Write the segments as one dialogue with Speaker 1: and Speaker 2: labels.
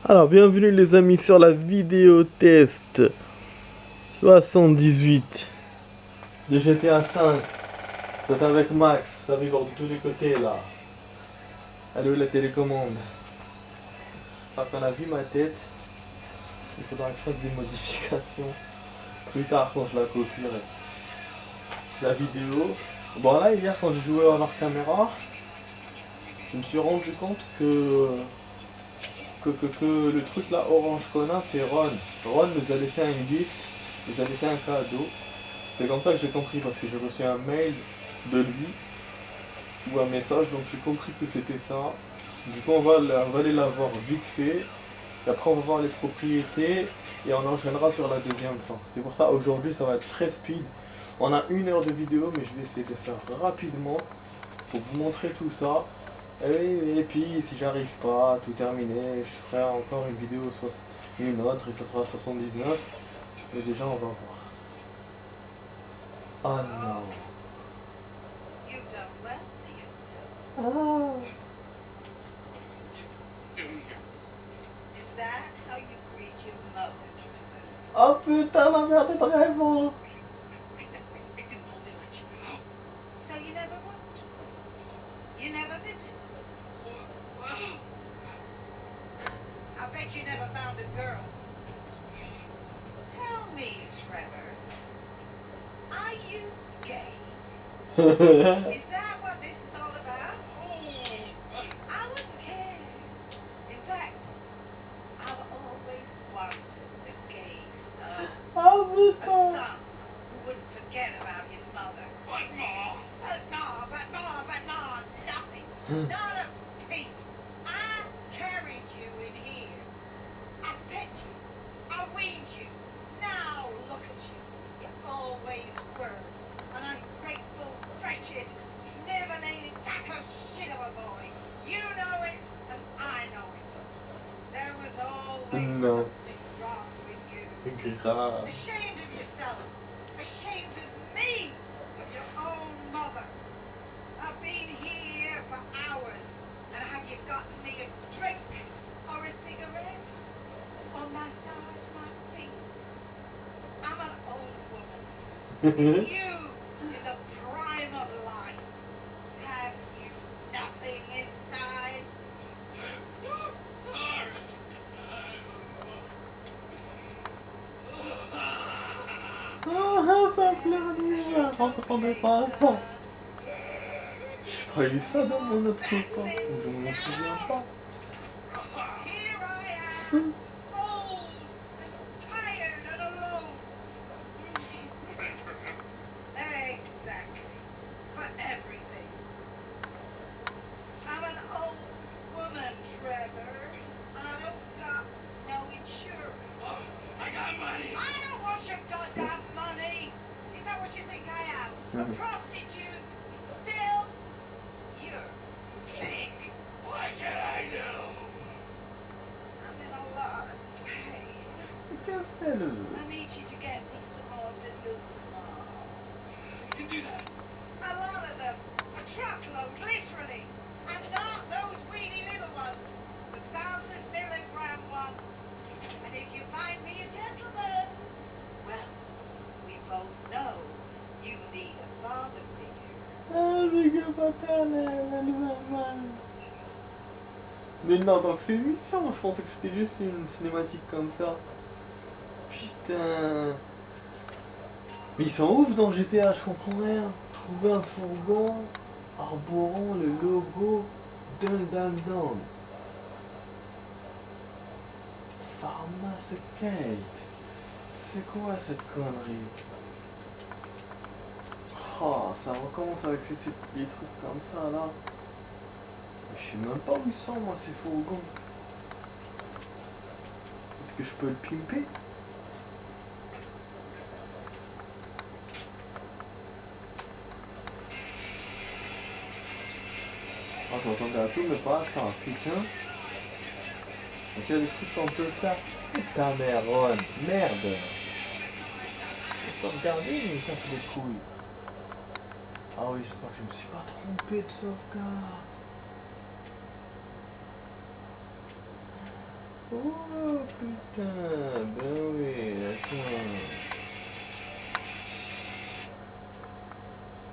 Speaker 1: Alors, bienvenue les amis sur la vidéo test 78 de GTA 5. Vous êtes avec Max, ça vibre de tous les côtés là. Allô la télécommande. Enfin, qu'on a vu ma tête, il faudra que je fasse des modifications plus tard quand je la clôturerai. La vidéo. Bon là hier quand je jouais en hors caméra, je me suis rendu compte que le truc là orange qu'on a c'est Ron. Ron nous a laissé un gift, nous a laissé un cadeau. C'est comme ça que j'ai compris parce que j'ai reçu un mail de lui ou un message, donc j'ai compris que c'était ça. Du coup on va aller la voir vite fait, et après on va voir les propriétés et on enchaînera sur la deuxième fin. C'est pour ça aujourd'hui ça va être très speed. On a 1 heure de vidéo mais je vais essayer de faire rapidement pour vous montrer tout ça. Et puis si j'arrive pas à tout terminer, je ferai encore une vidéo, une autre et ça sera 79. Mais déjà on va voir. Ah non.
Speaker 2: You've done well for yourself.
Speaker 1: Ah.
Speaker 2: Is that how you greet your mother, Trevor?
Speaker 1: Oh putain, la merde est vraiment.
Speaker 2: So you never went? You never visited? I bet you never found a girl. Tell me, Trevor, are you gay? Is that what this is all about? I wouldn't care. In fact, I've always wanted a gay son.
Speaker 1: Oh
Speaker 2: A
Speaker 1: putain.
Speaker 2: son who wouldn't forget about his mother. But Ma, nothing. Not a peep. I carried you in here. I fed you. I weaned you. Now look at you. You always were an ungrateful, wretched, sniveling sack of shit of a boy. You know it, and I know it. There was always
Speaker 1: No.
Speaker 2: something wrong with you.
Speaker 1: Grave.
Speaker 2: Ashamed of yourself. Ashamed of me. Of your own mother. I've been here for hours. And have you gotten me a drink? Or a cigarette? Or massage my feet? I'm an old woman. You, in the prime of life. Have you nothing inside?
Speaker 1: Ah, ça pleure. On s'attendait pas à ça. J'ai pas eu ça dans mon autre repas. Je m'en souviens pas.
Speaker 2: Here I am, old and tired and alone. Exactly. For everything. I'm an old woman, Trevor. And I don't got no insurance. I got money. I don't want your goddamn money. Is that what you think I am? A prostitute? Still? You're sick. What can I do? I'm in a lot of pain.
Speaker 1: Qu'est-ce qu'elle veut?
Speaker 2: I need you to get me some more Denouement. You can do that. A lot of them. A truckload, literally. And not those weeny little ones. The 1,000 milligram ones. And if you find me a gentleman, well, we both know you need a father figure.
Speaker 1: Ah, les gars paternels, la nouvelle malle. Mais non, donc c'est une mission, je pensais que c'était juste une cinématique comme ça. Putain. Mais ils sont ouf dans GTA, je comprends rien. Trouver un fourgon arborant le logo d'un Dum-Dum. Pharmaceuticate. C'est quoi cette connerie? Oh, ça recommence avec des trucs comme ça là. Je sais même pas où ils sont moi ces fourgons. Peut-être que je peux le pimper. Oh, j'entendais un peu mais pas ça, putain. Donc il y a des trucs qu'on peut faire. Putain merde, Ron, merde. Je peux regarder mais ça c'est des couilles. Ah oui, j'espère que je me suis pas trompé de sauvegarde. Oh putain, ben oui, attends.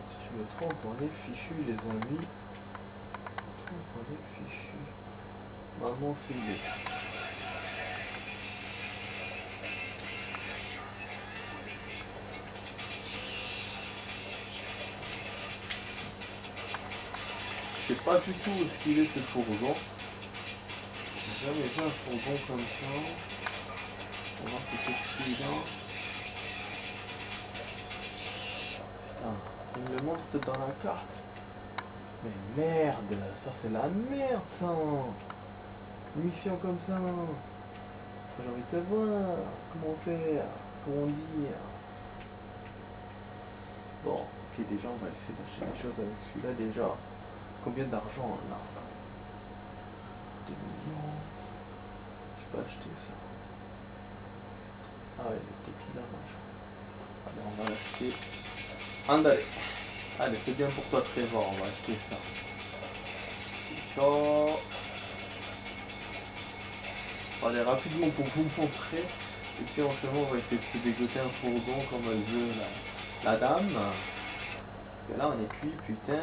Speaker 1: Si je me trompe, on est fichu les amis. On est fichu. Maman Philips. Je sais pas du tout où est-ce qu'il est ce fourgon. J'ai jamais vu un fourgon comme ça. On va voir si c'est celui-là. Putain, il me le montre peut-être dans la carte. Mais merde, ça c'est la merde ça. Une mission comme ça. J'ai envie de savoir comment faire, comment dire. Bon, ok, déjà on va essayer d'acheter des choses avec celui-là déjà. Combien d'argent on a? 2 millions. Je peux acheter ça. Ah ouais, le tequila machin. Allez, on va l'acheter. Andale. Allez, c'est bien pour toi Trevor, on va acheter ça. Ciao. Allez, rapidement pour vous montrer. Et puis en chemin, on va essayer de se dégoter un fourgon comme elle veut la dame. Et là, on est cuit, putain.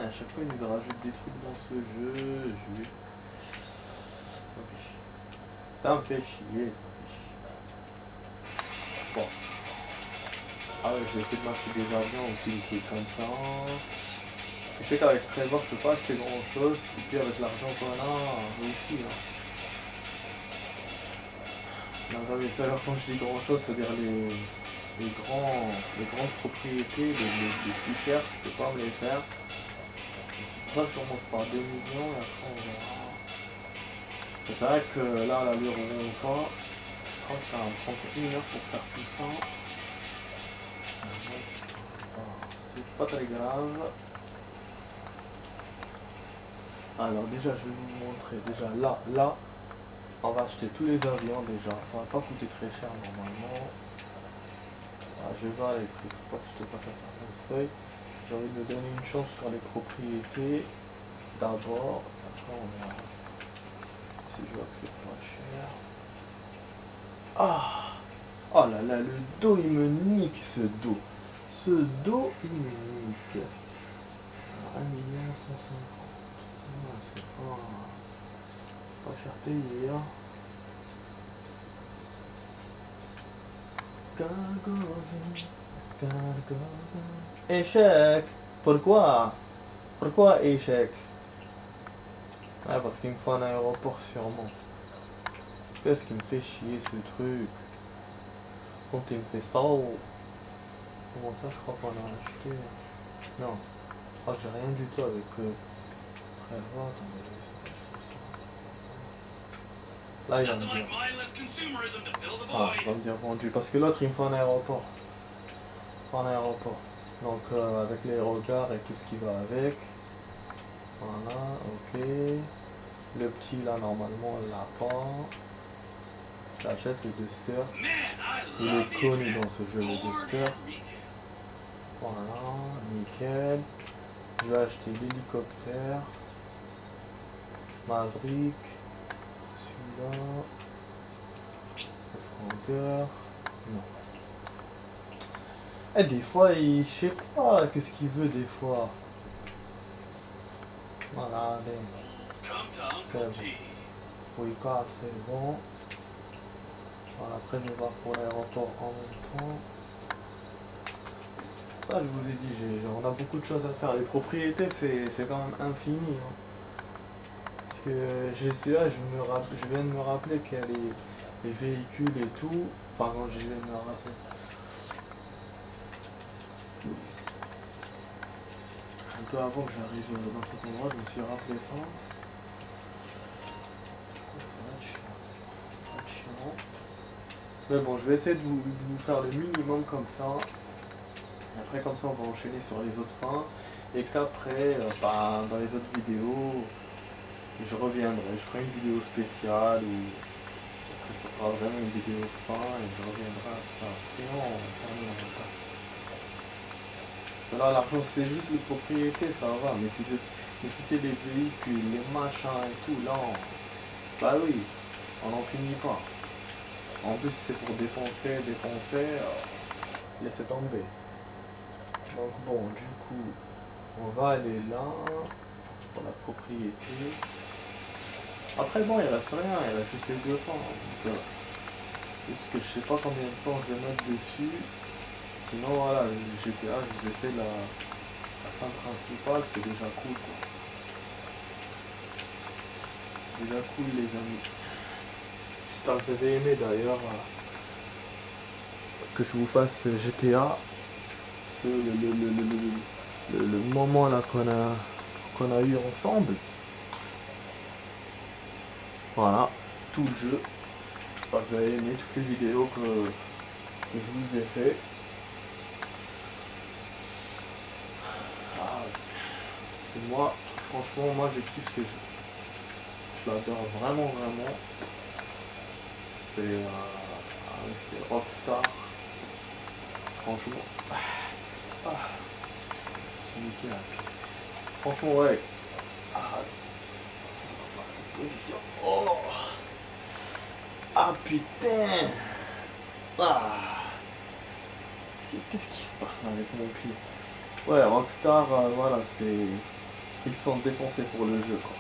Speaker 1: À chaque fois, il nous rajoute des trucs dans ce jeu. Ça me fait chier. Bon. Ah ouais, je vais essayer de m'acheter des avions aussi, des trucs comme ça. Je sais qu'avec Trevor, je peux pas acheter grand chose. Et puis avec l'argent qu'on a, aussi. Hein. Non, mais ça, alors quand je dis grand chose, c'est-à-dire les grandes propriétés, les plus chères, je peux pas me les faire. C'est pour ça que je commence par 2 millions et après on verra. C'est vrai que là, à l'allure où on va, je crois que ça va me prendre 1 heure pour faire tout ça. C'est pas très grave. Alors déjà, je vais vous montrer. Déjà là, on va acheter tous les avions déjà. Ça va pas coûter très cher normalement. Ah, je vais voir les prix. Faut pas que je te passe un certain seuil. J'ai envie de me donner une chance sur les propriétés. D'abord, après on verra si je vois que c'est pas cher. Ah! Oh là là, le dos il me nique ce dos. Ce dos il me nique. 1 150 000. C'est pas cher payé hein. Échec. Pourquoi? Pourquoi échec? Ouais, parce qu'il me faut un aéroport sûrement. Qu'est-ce qui me fait chier ce truc? Quand il me fait ça ou... Comment ça je crois qu'on a acheté? Non. Oh j'ai rien du tout avec prévoir. Là il va me dire. Ah, il va me dire vendu. Parce que l'autre il me faut un aéroport. Un aéroport. Donc avec les regards et tout ce qui va avec. Voilà, ok. Le petit là normalement on l'a pas. J'achète le Duster. Il est connu dans ce jeu le Duster. Voilà, nickel. Je vais acheter l'hélicoptère. Maverick. Celui-là. Le Franker. Non. Et des fois, je sais pas qu'est-ce qu'il veut des fois. Voilà, allez. C'est bon. Oui, pas, c'est bon. Voilà, après je vais voir pour l'aéroport en même temps. Ça, je vous ai dit, on a beaucoup de choses à faire. Les propriétés, c'est quand même infini. Hein. Parce que je viens de me rappeler qu'il y a les véhicules et tout. Enfin, quand je viens de me rappeler. Un peu avant que j'arrive dans cet endroit, je me suis rappelé ça. C'est chiant. Mais bon, je vais essayer de vous faire le minimum comme ça. Et après, comme ça, on va enchaîner sur les autres fins. Et qu'après, dans les autres vidéos, je reviendrai. Je ferai une vidéo spéciale où après, ça sera vraiment une vidéo fin et je reviendrai à ça. Sinon, on terminera pas. Là, l'argent, c'est juste les propriétés, ça va. Mais si c'est les véhicules, les machins et tout, là, bah oui, On n'en finit pas. En plus, c'est pour dépenser, laissez tomber. Donc bon, du coup, on va aller là, pour la propriété. Après bon, il reste rien, il reste juste les deux fins. Donc, parce que je sais pas combien de temps je vais mettre dessus. Sinon voilà, le GTA, je vous ai fait la fin principale, c'est déjà cool quoi. Déjà cool les amis. J'espère que vous avez aimé d'ailleurs que je vous fasse GTA. Le moment là qu'on a eu ensemble. Voilà, tout le jeu. J'espère que vous avez aimé toutes les vidéos que je vous ai fait. Ah, parce que moi, franchement, moi je kiffe ces jeux. Je l'adore vraiment, vraiment. C'est Rockstar. Franchement. C'est nickel. Franchement, ouais. Ah, ça va pas cette position. Oh. Ah putain. Ah. Qu'est-ce qui se passe avec mon pied? Ouais, Rockstar, voilà, c'est. Ils se sont défoncés pour le jeu, quoi.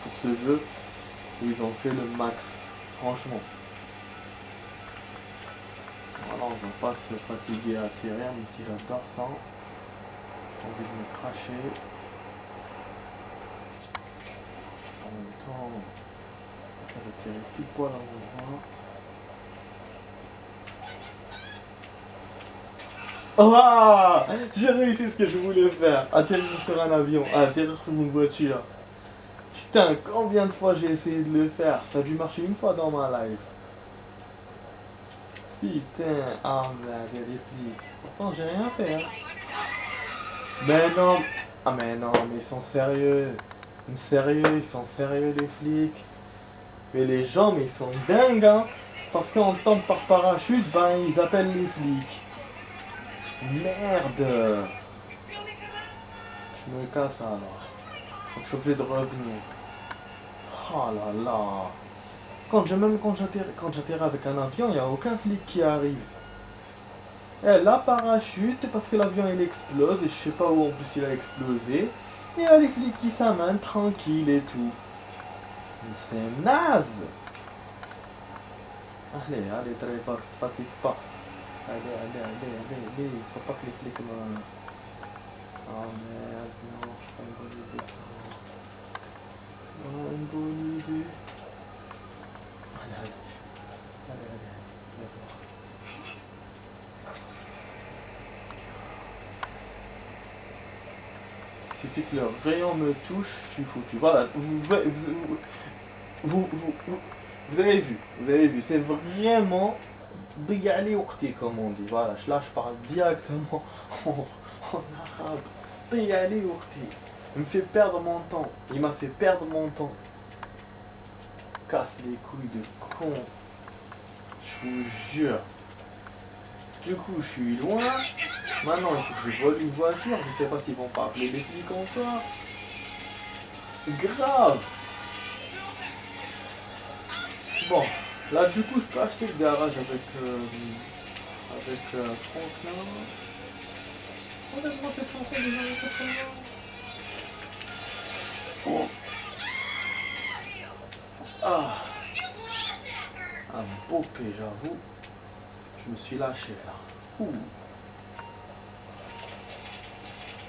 Speaker 1: Pour ce jeu, ils ont fait le max. Franchement. Voilà, on va pas se fatiguer à atterrir, même si j'adore ça. J'ai envie de me cracher. En même temps, ça j'atterris plus poil à l'endroit. Ah, j'ai réussi ce que je voulais faire. Atterrir sur un avion, atterrir sur une voiture. Putain, combien de fois j'ai essayé de le faire? Ça a dû marcher une fois dans ma life. Putain, ah merde, il y a des flics. Pourtant j'ai rien fait. Hein. Mais non, ah mais non, mais ils sont sérieux. Sérieux, ils sont sérieux les flics. Mais les gens, mais ils sont dingues, hein. Parce qu'on tombe par parachute, ben ils appellent les flics. Merde. Je me casse alors. Donc je suis obligé de revenir. Oh là là. Même quand j'atterris avec un avion, il n'y a aucun flic qui arrive. Et la parachute, parce que l'avion il explose, et je sais pas où en plus il a explosé. Et il y a les flics qui s'amènent tranquille et tout. Mais c'est naze. Allez, Trevor, fatigue pas. Allez, faut pas que les flics me... Oh merde, non, c'est pas une bonne idée ça. Non, une bonne idée. Allez, voir. Il suffit que le rayon me touche, je suis foutu. Voilà, vous avez vu, c'est vraiment Diali Ourti comme on dit. Voilà, là je parle directement en arabe. Diali Ourti. Il me fait perdre mon temps. Il m'a fait perdre mon temps. Casse les couilles de con. Je vous jure. Du coup, je suis loin. Maintenant, il faut que je vole une voiture. Je sais pas s'ils vont pas appeler les flics encore. Grave. Bon, là, du coup, je peux acheter le garage avec Franklin. Honnêtement, cette chanson déjà avec Franklin. Oh. Ah. Un beau P, j'avoue. Je me suis lâché là. Ouh.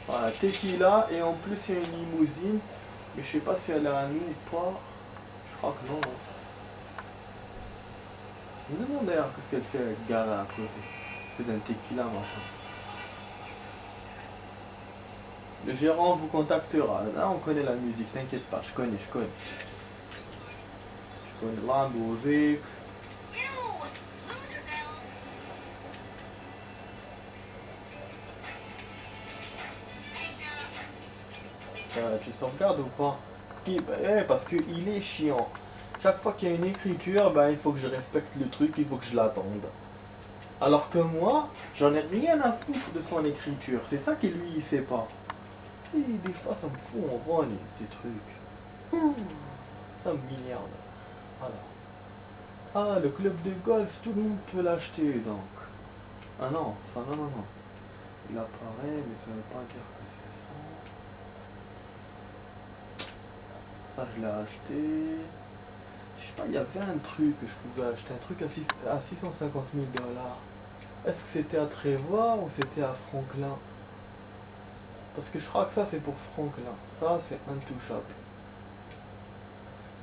Speaker 1: Voilà, Tequila et en plus il y a une limousine. Mais je sais pas si elle est à nous ou pas. Je crois que non. Je me demande d'ailleurs qu'est-ce qu'elle fait avec Gara à côté. C'est d'un Tequila machin. Le gérant vous contactera. Là on connaît la musique, t'inquiète pas, je connais. Je connais la musique. Tu sauvegardes ou pas? Parce qu'il est chiant. Chaque fois qu'il y a une écriture, ben, il faut que je respecte le truc, il faut que je l'attende. Alors que moi, j'en ai rien à foutre de son écriture. C'est ça que lui, il sait pas. Et des fois, ça me fout en rôle, ces trucs. Ça m'énerve. Voilà. Ah, le club de golf, tout le monde peut l'acheter donc. Ah non, enfin non, non, non. Il apparaît, mais ça ne veut pas dire que c'est ça. Ça, je l'ai acheté. Je sais pas, il y avait un truc que je pouvais acheter, un truc à 650 000 dollars. Est-ce que c'était à Trevor ou c'était à Franklin? Parce que je crois que ça c'est pour Franklin. Ça c'est intouchable.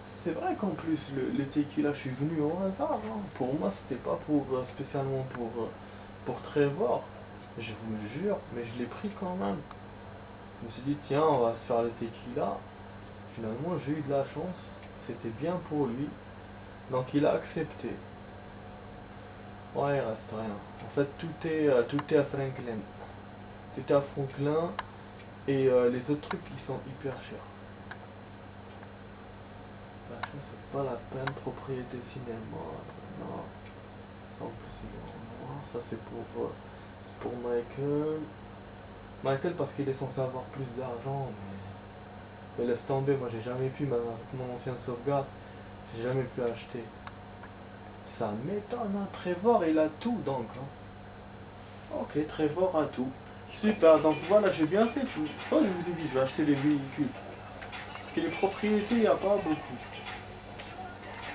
Speaker 1: C'est vrai qu'en plus le tequila, je suis venu au hasard. Hein. Pour moi c'était pas pour spécialement pour Trevor. Je vous jure, mais je l'ai pris quand même. Je me suis dit tiens on va se faire le tequila. Finalement j'ai eu de la chance. C'était bien pour lui. Donc il a accepté. Ouais, il reste rien. En fait, tout est à Franklin. Tout est à Franklin et les autres trucs, ils sont hyper chers. Franchement, c'est pas la peine. Propriété cinéma, non. Ça, en plus, c'est noir. Ça, c'est pour Michael. Michael, parce qu'il est censé avoir plus d'argent, mais laisse tomber. Moi, j'ai jamais pu, même avec mon ancienne sauvegarde, j'ai jamais pu acheter. Ça m'étonne, hein. Trevor, il a tout donc. Hein. Ok, Trevor a tout. Super, donc voilà, j'ai bien fait. Ça, je vous ai dit, je vais acheter les véhicules. Parce que les propriétés, il n'y a pas beaucoup.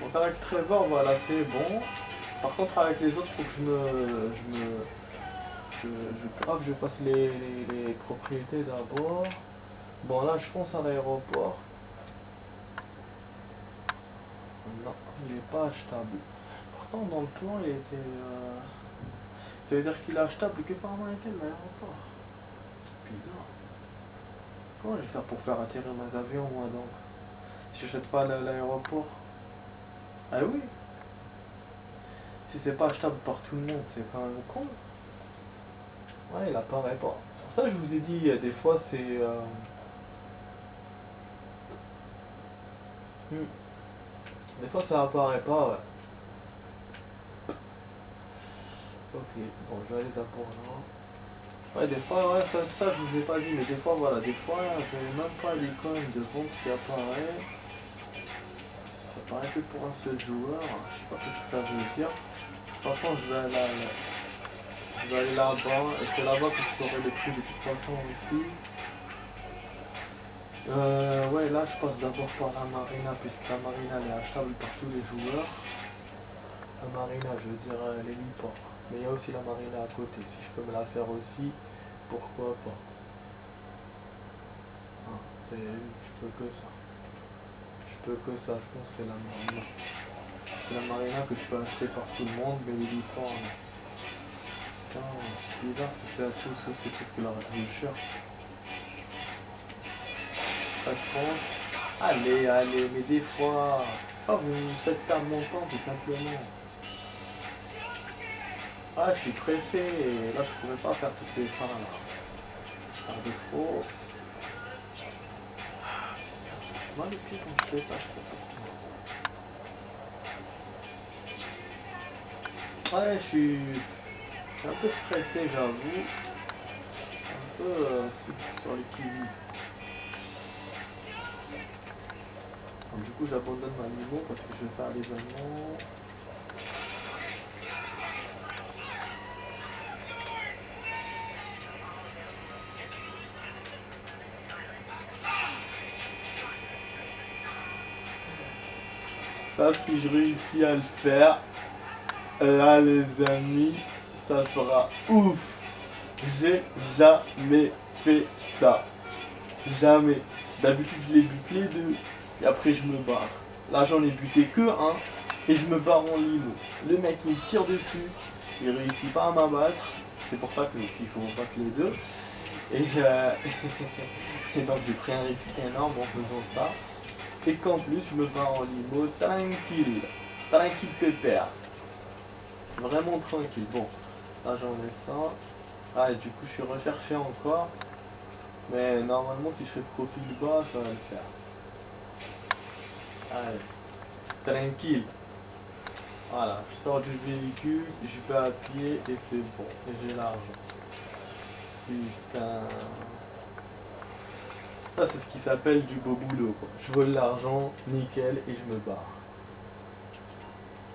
Speaker 1: Donc avec Trevor, voilà, c'est bon. Par contre, avec les autres, il faut que je fasse les propriétés d'abord. Bon, là, je fonce à l'aéroport. Non, il n'est pas achetable. Pourtant, dans le plan, il était... Ça veut dire qu'il est achetable que par Michael, l'aéroport. C'est bizarre. Comment je vais faire pour faire atterrir mes avions, moi, donc? Si j'achète pas l'aéroport. Ah oui. Si c'est pas achetable par tout le monde, c'est quand même con. Ouais, il apparaît pas. C'est pour ça que je vous ai dit, des fois c'est... Des fois ça apparaît pas, ouais. Ok, bon, je vais aller d'abord là. Ouais, des fois, ouais, ça je vous ai pas dit, mais des fois, voilà, des fois, c'est même pas l'icône de vente qui apparaît. Ça apparaît que pour un seul joueur. Je sais pas ce que ça veut dire. De toute façon, je vais aller là-bas, et c'est là-bas que je saurai le prix de toute façon aussi. Ouais, là je passe d'abord par la marina, puisque la marina elle est achetable par tous les joueurs. La marina, je veux dire l'héliport. Mais il y a aussi la marina à côté, si je peux me la faire aussi, pourquoi pas. Ah, je peux que ça. Je peux que ça, je pense que c'est la marina. C'est la marina que je peux acheter par tout le monde, mais l'héliport, non. Putain, c'est bizarre que c'est à tous ces trucs-là, je vous jure. Ça, je pense. Allez, allez, mais des fois, vous me faites perdre mon temps tout simplement. Ah, je suis pressé, et là je pourrais pas faire toutes les fins là. Je pars de trop. J'ai mal les pieds quand je fais ça, je sais pas. Ouais, je suis un peu stressé, j'avoue. Un peu sur les kiwis. Du coup, j'abandonne ma limo parce que je vais faire l'événement. Ça, si je réussis à le faire, là, les amis, ça sera ouf. J'ai jamais fait ça. Jamais. D'habitude, je les bute les deux. Et après, je me barre. Là, j'en ai buté que un. Et je me barre en limo. Le mec, il me tire dessus. Il réussit pas à m'abattre. C'est pour ça qu'il faut battre les deux. Et, et donc, j'ai pris un risque énorme en faisant ça. Et qu'en plus, je me barre en limo. Tranquille. Tranquille pépère. Vraiment tranquille. Bon, là, j'enlève ça. Ah, et du coup, je suis recherché encore. Mais normalement, si je fais profil bas, ça va le faire. Allez, tranquille. Voilà, je sors du véhicule, je vais à pied et c'est bon. Et j'ai l'argent. Putain. Ça, c'est ce qui s'appelle du beau boulot, quoi. Je vole l'argent, nickel, et je me barre.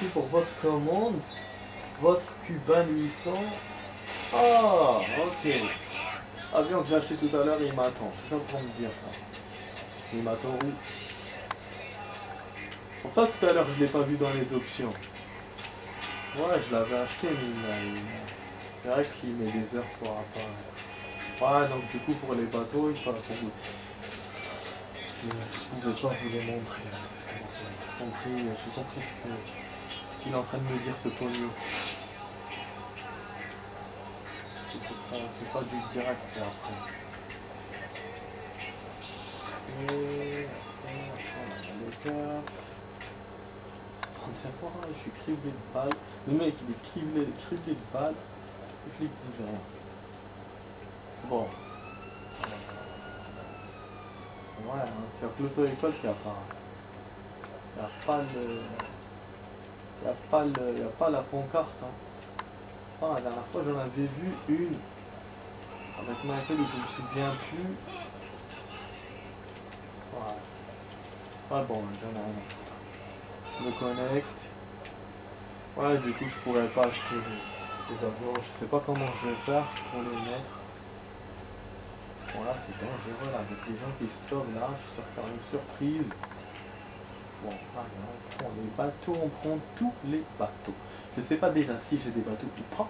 Speaker 1: merci pour votre commande. Votre Cuban 800. Ah, ok. Avion que j'ai acheté tout à l'heure, il m'attend. C'est ça pour me dire ça. Il m'attend où? Pour ça, tout à l'heure, je l'ai pas vu dans les options. Ouais, je l'avais acheté, mais c'est vrai qu'il met des heures pour apparaître. Ouais, donc du coup, pour les bateaux, il faut attendre. Je ne pouvais pas vous les montrer. J'ai compris ce qu'il est en train de me dire, ce pognon. C'est pas du direct, c'est après. Et après, on a le cap. Je suis criblé de balles. Le mec, il est criblé de balles. Le flic dit rien. Bon. Ouais, hein. Il n'y a que l'auto-école qui apparaît. Il n'y a pas le... Il n'y a pas la pancarte. Hein. Ah, la dernière fois, j'en avais vu une. Avec Michael, je ne me souviens plus. Ouais. Ouais, bon, j'en ai rien à foutre. Je me connecte. Ouais, du coup, je pourrais pas acheter les avions. Je sais pas comment je vais faire pour les mettre. Bon, là, c'est dangereux, là, avec les gens qui se sauvent, là. Je suis sûr faire une surprise. Bon, allez, on prend les bateaux, on prend tous les bateaux. Je sais pas déjà si j'ai des bateaux ou pas,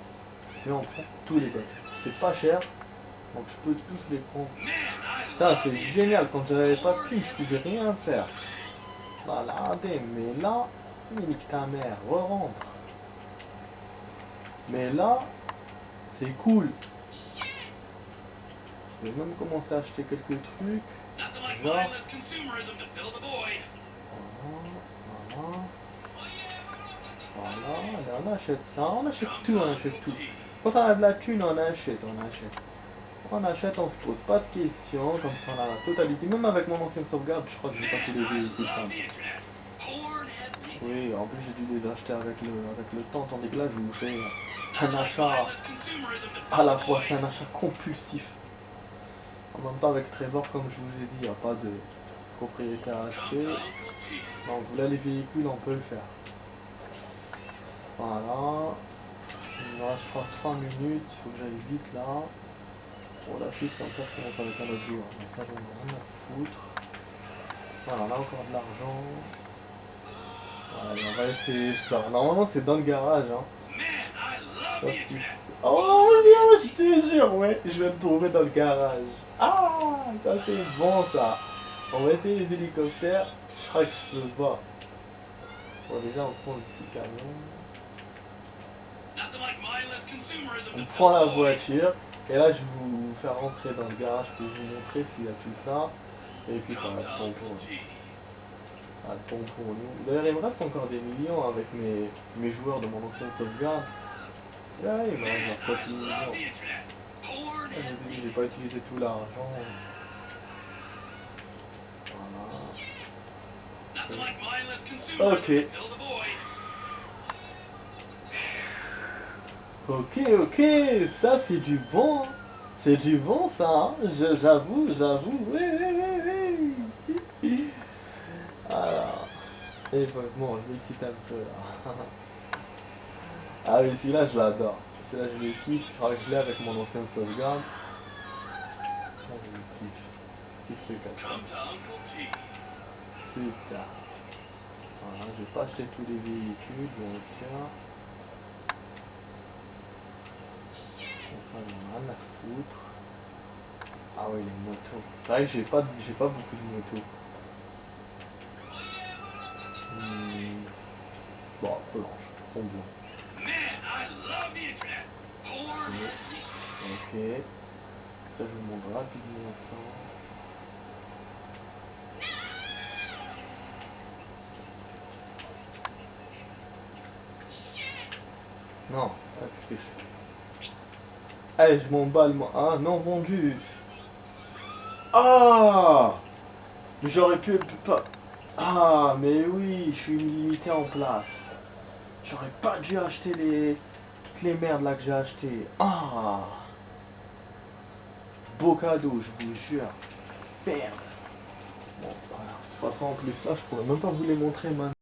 Speaker 1: mais on prend tous les bateaux. C'est pas cher, donc je peux tous les prendre. Putain, c'est génial, quand j'avais pas de thunes, je pouvais rien faire. Regardez, mais là, nique ta mère, re-rentre. Mais là, c'est cool. Je vais même commencer à acheter quelques trucs. Genre. Voilà, on achète ça, on achète tout, on achète tout. Quand on a de la thune, on achète. On achète, on se pose pas de questions, comme ça on a la totalité. Même avec mon ancienne sauvegarde, je crois que j'ai pas tous les véhicules. Oui, en plus j'ai dû les acheter avec le temps, tandis que là je vous fais un achat à la fois, c'est un achat compulsif. En même temps avec Trevor, comme je vous ai dit, il n'y a pas de propriété à acheter. Donc là les véhicules, on peut le faire. Voilà. Il me reste je crois 3 minutes, il faut que j'aille vite là. Pour la suite, comme ça je commence avec un autre jour. Donc ça j'en ai rien à foutre. Voilà, on a encore de l'argent. Allez, on va essayer ça. Normalement c'est dans le garage. Hein. Ça, oh non, je te jure, ouais, je vais me trouver dans le garage. Ah, ça c'est bon ça. On va essayer les hélicoptères. Je crois que je peux pas. Bon déjà on prend le petit camion. On prend la voiture. Et là je vais vous faire rentrer dans le garage pour vous montrer s'il y a tout ça. Et puis ça va être bon pour nous. Ça va être bon pour nous. D'ailleurs il me reste encore des millions avec mes joueurs de mon ancienne sauvegarde. Là il me reste genre 7 millions. Je vous ai dit j'ai pas utilisé tout l'argent. Voilà. Ok. Ok, ça c'est du bon. C'est du bon ça, hein. J'avoue, oui. Alors, et bon, je vais exciter un peu là. Ah oui, celui-là je l'adore. Celui-là je le kiffe, je crois que je l'ai avec mon ancienne sauvegarde. Je le kiffe ce gars. Super. Voilà, je vais pas acheter tous les véhicules, bien sûr. Ça, j'en ai rien à foutre. Ah ouais, les motos. C'est vrai que j'ai pas beaucoup de motos. Bon, après, non, je prends bien. Ok. Ça, je vous montre rapidement ça. Non, qu'est-ce que je fais? Eh, je m'emballe moi. Ah, non vendu. Ah! J'aurais pu pas. Ah, mais oui, je suis limité en place. J'aurais pas dû acheter toutes les merdes là que j'ai achetées. Ah! Beau cadeau, je vous jure. Merde. Bon, c'est pas grave. De toute façon, en plus là, je pourrais même pas vous les montrer maintenant.